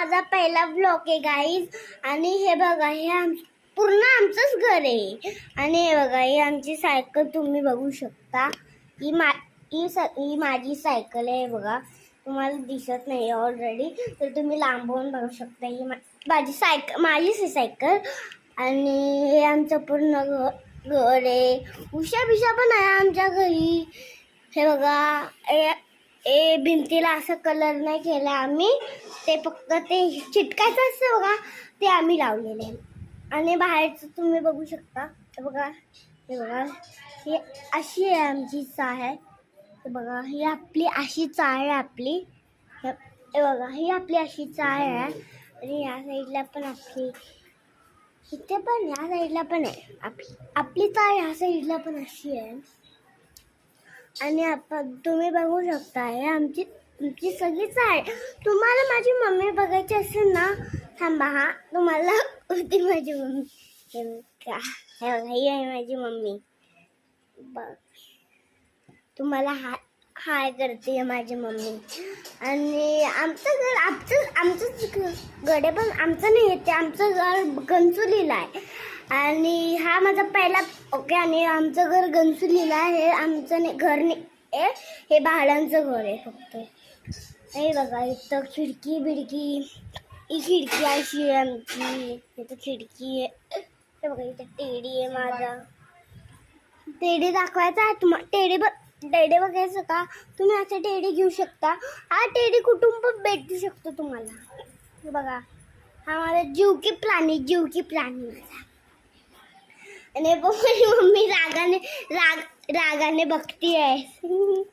माझा पहिला ब्लॉग आहे गाईज. आणि हे बघा, हे पूर्ण आमचंच घर आहे. आणि हे बघा, ही आमची सायकल तुम्ही बघू शकता. ही माझी सायकल आहे बघा. तुम्हाला दिसत नाही ऑलरेडी, तर तुम्ही लांबून बघू शकता. ही माझीच सायकल. आणि हे आमचं पूर्ण घर आहे. उशा बिशा पण आहे आमच्या घरी. हे बघा, भिंतीला असं कलर नाही केला आम्ही. ते फक्त ते चिटकायचं असतं बघा, ते आम्ही लावलेले आहे. आणि बाहेरचं तुम्ही बघू शकता. हे बघा, ही अशी आहे आमची चाळ आहे. हे बघा, ही आपली अशी चाळ आहे आपली. हे बघा, ही आपली अशी चाळ आहे. आणि या साईडला पण आपली, इथे पण या साईडला पण आहे आपली चाळ. ह्या साईडला पण अशी आहे. आणि आपण तुम्ही बघू शकता, हे आमची सगळी चाळ. तुम्हाला माझी मम्मी बघायची असेल ना, थांबा हा, तुम्हाला होती माझी मम्मी. हे बघा, ही आहे माझी मम्मी. बघ, तुम्हाला हाय करते माझी मम्मी. आणि आमचंच गडे पण आमचं नाही येते. आमचं घर गंचुलीला आहे. आणि हा माझा पहिला ओके. आणि आमचं घर गंचुलीला आहे. हे आमचं घर नाही, हे भाड्यांचं घर आहे फक्त. हे बघा, इथं खिडकी बिडकी, ही खिडकी अशी आहे आमची. इथं खिडकी आहे. हे बघा, इथं टेडी आहे माझा. टेडी दाखवायचा आहे तुम्हाला. टेडी बघायचं का? तुम्ही असा टेडी घेऊ शकता. हा टेडी कुठून पण भेटू शकतो तुम्हाला. हे बघा, हा माझा जीव की प्राणी माझा. आणि मम्मी रागाने बघती आहे.